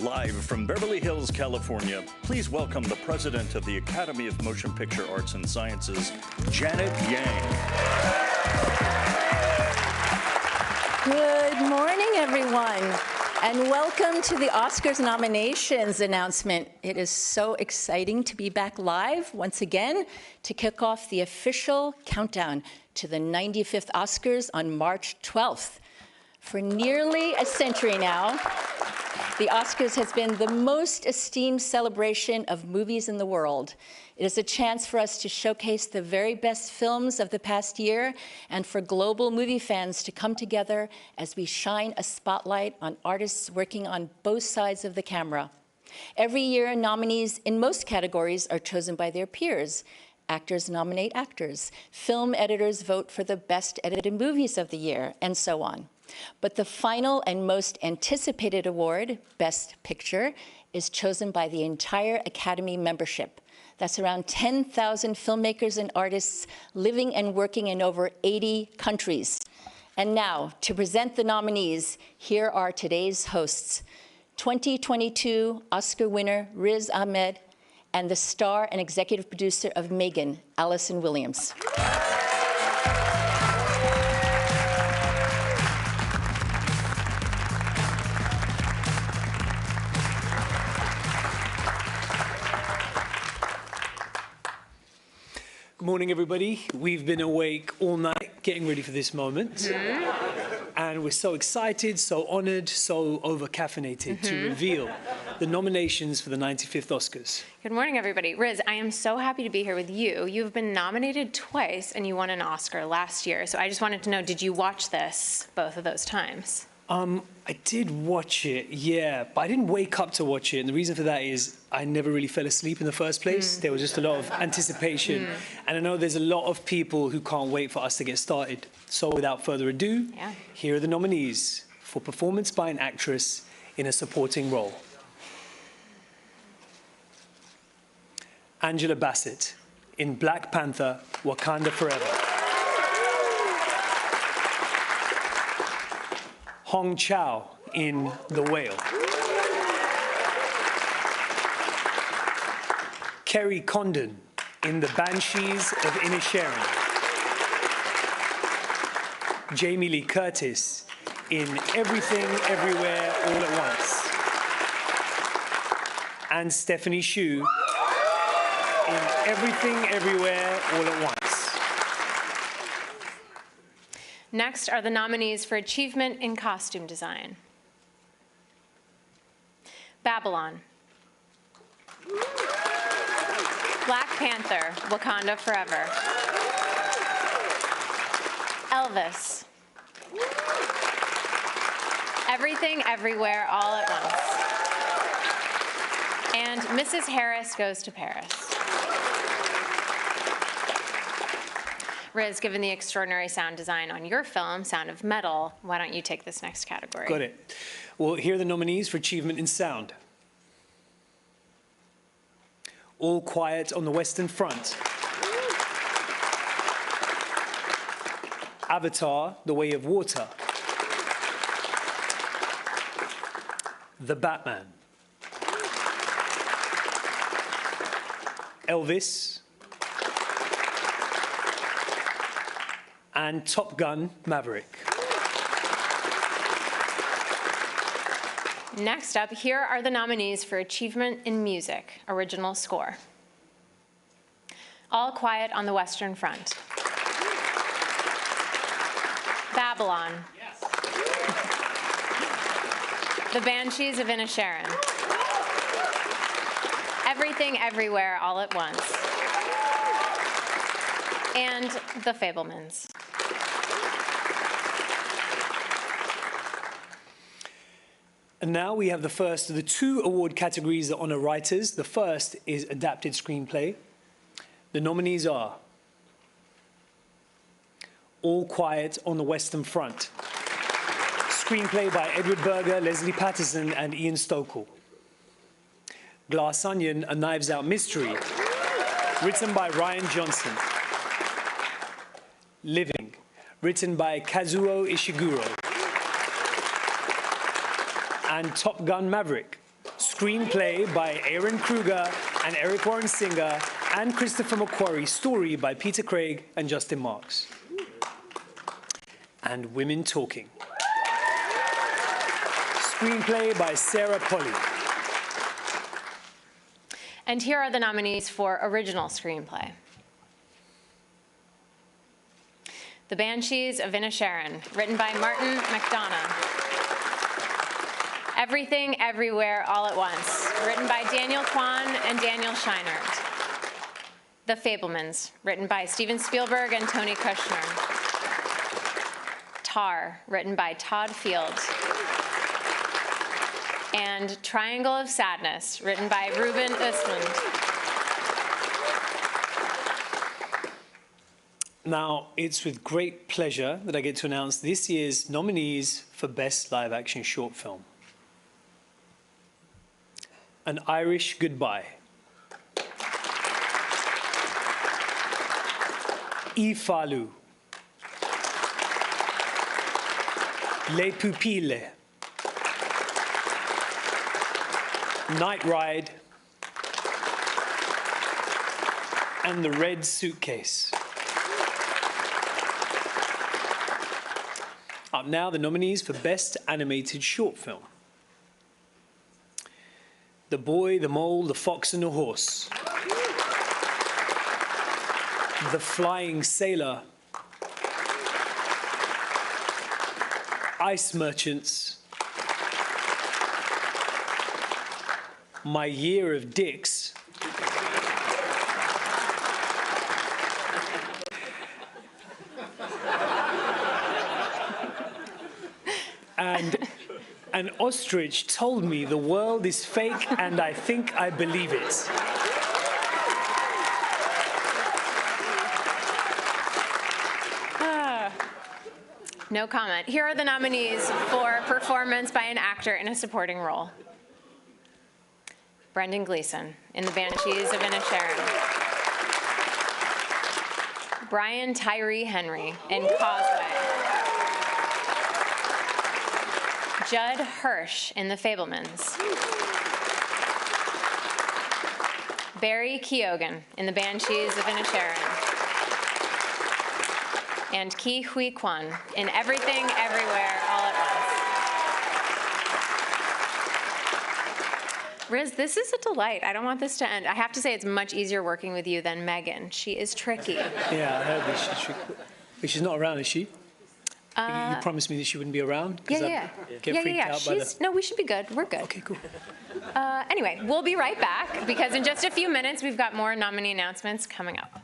Live from Beverly Hills, California, please welcome the president of the Academy of Motion Picture Arts and Sciences, Janet Yang. Good morning, everyone, and welcome to the Oscars nominations announcement. It is so exciting to be back live once again to kick off the official countdown to the 95th Oscars on March 12th. For nearly a century now, the Oscars has been the most esteemed celebration of movies in the world. It is a chance for us to showcase the very best films of the past year and for global movie fans to come together as we shine a spotlight on artists working on both sides of the camera. Every year, nominees in most categories are chosen by their peers. Actors nominate actors. Film editors vote for the best edited movies of the year, and so on. But the final and most anticipated award, Best Picture, is chosen by the entire Academy membership. That's around 10,000 filmmakers and artists living and working in over 80 countries. And now, to present the nominees, here are today's hosts. 2022 Oscar winner Riz Ahmed and the star and executive producer of Meghan, Allison Williams. Good morning, everybody. We've been awake all night getting ready for this moment. And we're so excited, so honored, so over-caffeinated to reveal the nominations for the 95th Oscars. Good morning, everybody. Riz, I am so happy to be here with you. You've been nominated twice and you won an Oscar last year. So I just wanted to know, did you watch this both of those times? I did watch it, yeah, but I didn't wake up to watch it. And the reason for that is I never really fell asleep in the first place. There was just a lot of anticipation. And I know there's a lot of people who can't wait for us to get started. So without further ado, here are the nominees for performance by an actress in a supporting role. Angela Bassett in Black Panther, Wakanda Forever. Hong Chow in The Whale. Kerry Condon in The Banshees of Inisherin. Jamie Lee Curtis in Everything, Everywhere, All at Once. And Stephanie Hsu in Everything, Everywhere, All at Once. Next are the nominees for Achievement in Costume Design. Babylon. Black Panther, Wakanda Forever. Elvis. Everything, Everywhere, All at Once. And Mrs. Harris Goes to Paris. Riz, given the extraordinary sound design on your film, Sound of Metal, why don't you take this next category? Got it. Well, here are the nominees for Achievement in Sound. All Quiet on the Western Front. Avatar, The Way of Water. The Batman. Elvis. And Top Gun, Maverick. Next up, here are the nominees for Achievement in Music, Original Score. All Quiet on the Western Front. Babylon. Yes. The Banshees of Inisherin. Everything, Everywhere, All at Once. And The Fabelmans. And now we have the first of the two award categories that honor writers. The first is Adapted Screenplay. The nominees are All Quiet on the Western Front. Screenplay by Edward Berger, Leslie Patterson, and Ian Stokell. Glass Onion, A Knives Out Mystery. Written by Ryan Johnson. Living, written by Kazuo Ishiguro. And Top Gun Maverick, Screenplay by Aaron Kruger and Eric Warren Singer and Christopher McQuarrie. Story by Peter Craig and Justin Marks. And Women Talking. Screenplay by Sarah Polley. And here are the nominees for original screenplay. The Banshees of Inisherin, written by Martin McDonagh. Everything, Everywhere, All at Once, written by Daniel Kwan and Daniel Scheinert. The Fabelmans, written by Steven Spielberg and Tony Kushner. Tar, written by Todd Field. And Triangle of Sadness, written by Ruben Östlund. Now, it's with great pleasure that I get to announce this year's nominees for Best Live Action Short Film. An Irish Goodbye. Ifalu. Les Pupilles. Night Ride. And The Red Suitcase. Up now, the nominees for Best Animated Short Film. The Boy, the Mole, the Fox and the Horse. The Flying Sailor. Ice Merchants. My Year of Dicks. And an ostrich told me the world is fake and I think I believe it. No comment. Here are the nominees for performance by an actor in a supporting role. Brendan Gleeson in The Banshees of Inisherin. Brian Tyree Henry in Causeway. Judd Hirsch in The Fabelmans. Barry Keoghan in The Banshees of Inisherin. And Ki Hui Kwan in Everything, Everywhere, All at Once. Riz, this is a delight. I don't want this to end. I have to say it's much easier working with you than Meghan. She is tricky. Yeah, I heard that she's tricky. But she's not around, is she? You promised me that she wouldn't be around? Yeah. No, we should be good. We're good. Okay, cool. Anyway, we'll be right back because in just a few minutes, we've got more nominee announcements coming up.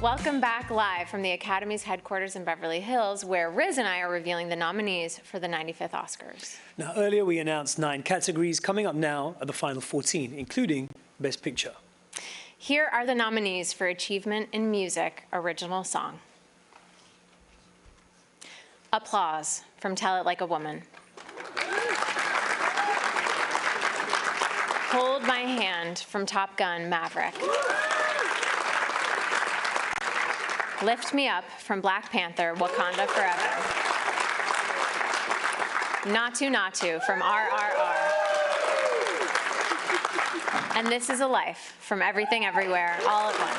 Welcome back live from the Academy's headquarters in Beverly Hills, where Riz and I are revealing the nominees for the 95th Oscars. Now, earlier we announced 9 categories. Coming up now are the final 14, including Best Picture. Here are the nominees for Achievement in Music Original Song. Applause from Tell It Like a Woman. Hold My Hand from Top Gun Maverick. Lift Me Up from Black Panther, Wakanda Forever. Natu Natu from RRR. And This Is a Life from Everything Everywhere All at Once.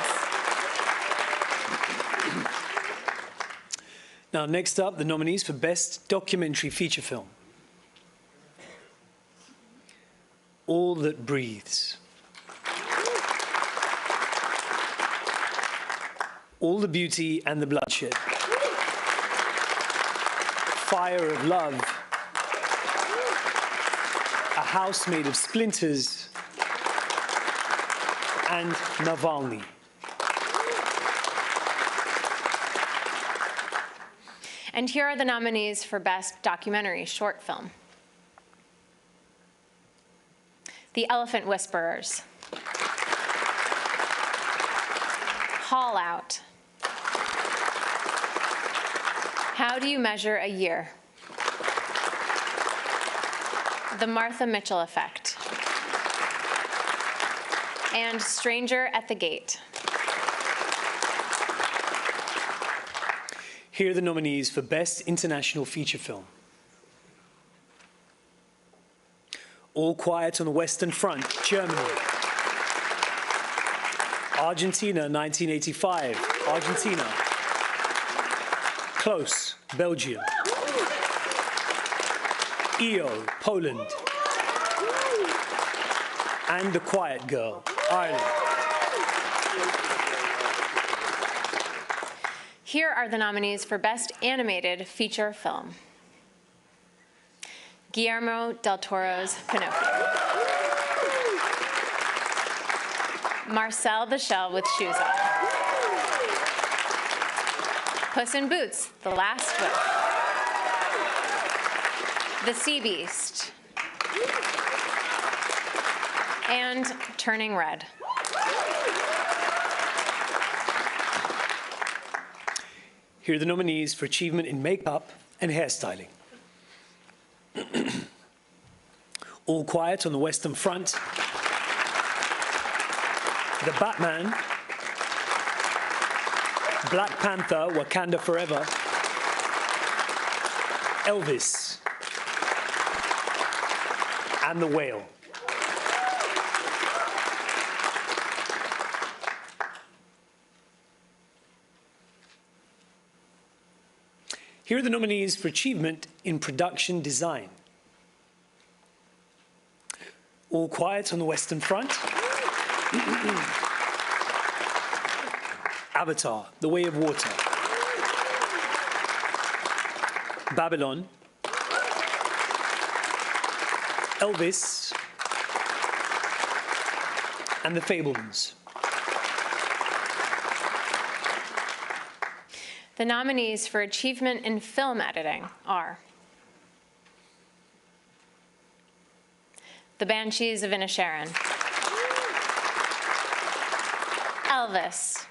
Now, next up, the nominees for Best Documentary Feature Film. All That Breathes. All the Beauty and the Bloodshed. Fire of Love. A House Made of Splinters. And Navalny. And here are the nominees for Best Documentary Short Film. The Elephant Whisperers. Haul Out. How Do You Measure a Year? The Martha Mitchell Effect. And Stranger at the Gate. Here are the nominees for Best International Feature Film. All Quiet on the Western Front, Germany. Argentina, 1985, Argentina. Close, Belgium. EO, Poland. And The Quiet Girl, Ireland. Here are the nominees for Best Animated Feature Film. Guillermo del Toro's Pinocchio. Marcel the Shell with Shoes On. Puss in Boots, The Last Wish. The Sea Beast. And Turning Red. Here are the nominees for Achievement in Makeup and Hairstyling. All Quiet on the Western Front. The Batman. Black Panther, Wakanda Forever. Elvis. And The Whale. Here are the nominees for Achievement in Production Design. All Quiet on the Western Front. Avatar, The Way of Water. Babylon. Elvis. And The Fabelmans. The nominees for Achievement in Film Editing are The Banshees of Inisherin, Elvis,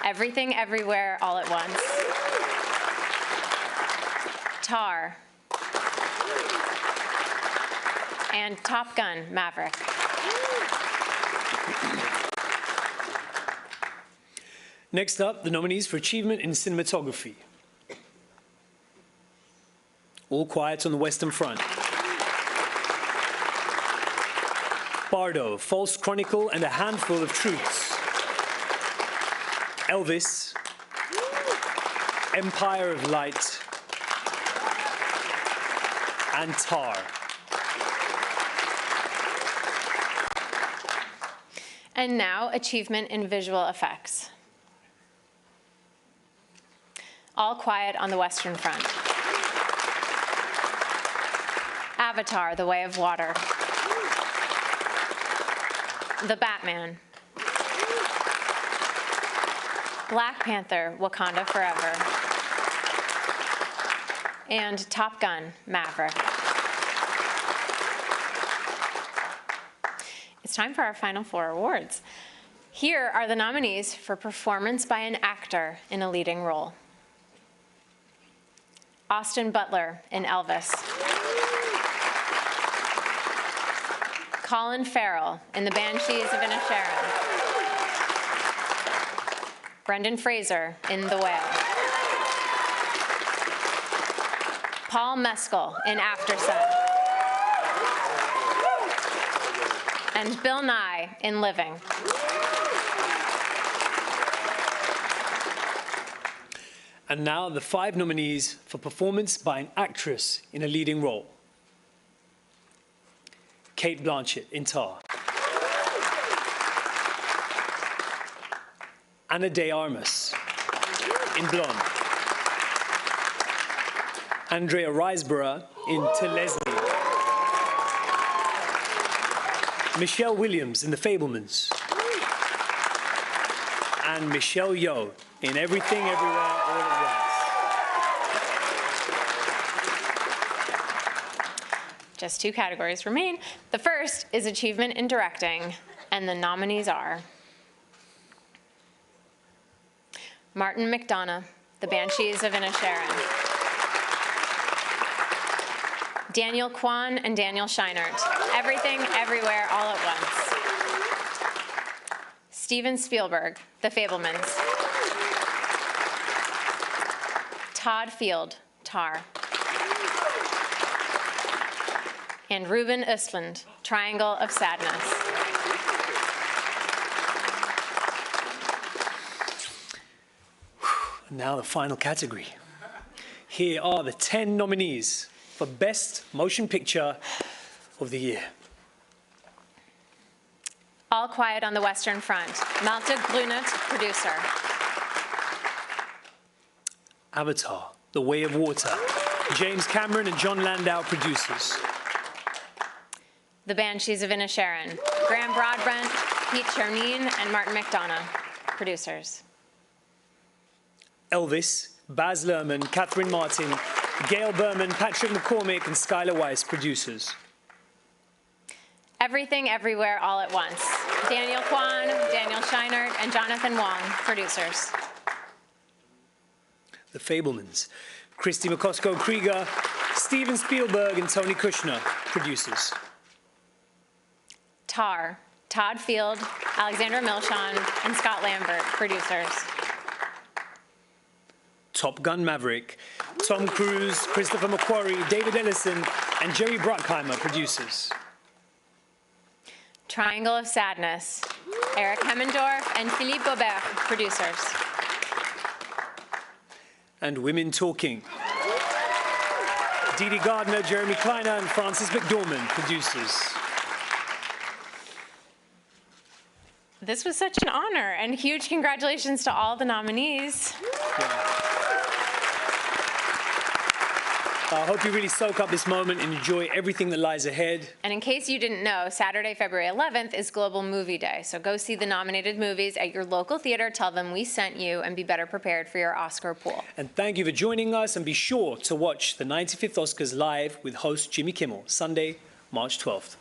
Everything Everywhere All at Once, Tar, and Top Gun Maverick. Next up, the nominees for Achievement in Cinematography. All Quiet on the Western Front. Bardo, False Chronicle and a Handful of Truths. Elvis. Empire of Light. And Tar. And now, Achievement in Visual Effects. All Quiet on the Western Front. Avatar, The Way of Water. The Batman. Black Panther, Wakanda Forever. And Top Gun, Maverick. It's time for our final 4 awards. Here are the nominees for performance by an actor in a leading role. Austin Butler in Elvis. Colin Farrell in The Banshees of Inisherin. Brendan Fraser in The Whale. Paul Mescal in After Sun. And Bill Nye in Living. And now the 5 nominees for performance by an actress in a leading role. Cate Blanchett in Tar. Ana de Armas in Blonde. Andrea Riseborough in To Leslie. Michelle Williams in The Fabelmans. And Michelle Yeoh in Everything Everywhere All at Once. Just 2 categories remain. The first is achievement in directing, and the nominees are Martin McDonagh, The Banshees of Inisherin. Daniel Kwan and Daniel Scheinert, Everything Everywhere All at Once. Steven Spielberg, The Fabelmans. Todd Field, Tar. And Ruben Östlund, Triangle of Sadness. Now the final category. Here are the 10 nominees for Best Motion Picture of the Year. All Quiet on the Western Front, Malte Grünet, producer. Avatar, The Way of Water, James Cameron and John Landau, producers. The Banshees of Inisherin, Graham Broadbent, Pete Chernin, and Martin McDonagh, producers. Elvis, Baz Luhrmann, Catherine Martin, Gail Berman, Patrick McCormick, and Skylar Weiss, producers. Everything Everywhere All at Once, Daniel Kwan, Daniel Scheinert, and Jonathan Wong, producers. The Fabelmans, Christy McCosco-Krieger, Steven Spielberg, and Tony Kushner, producers. Tar, Todd Field, Alexandra Milchan, and Scott Lambert, producers. Top Gun Maverick, Tom Cruise, Christopher McQuarrie, David Ellison, and Jerry Bruckheimer, producers. Triangle of Sadness, Eric Hemmendorf and Philippe Gobert, producers. And Women Talking, Dee Dee Gardner, Jeremy Kleiner, and Frances McDormand, producers. This was such an honor, and huge congratulations to all the nominees. I hope you really soak up this moment and enjoy everything that lies ahead. And in case you didn't know, Saturday, February 11th is Global Movie Day. So go see the nominated movies at your local theater, tell them we sent you, and be better prepared for your Oscar pool. And thank you for joining us, and be sure to watch the 95th Oscars live with host Jimmy Kimmel, Sunday, March 12th.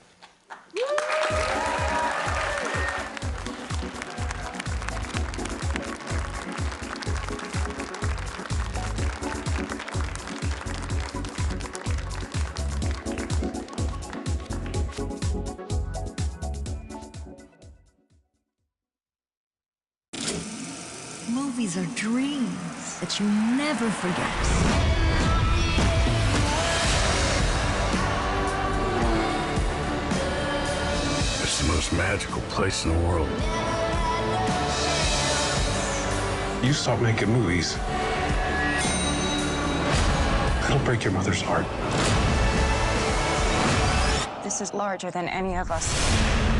Movies are dreams that you never forget. It's the most magical place in the world. You stop making movies, it'll break your mother's heart. This is larger than any of us.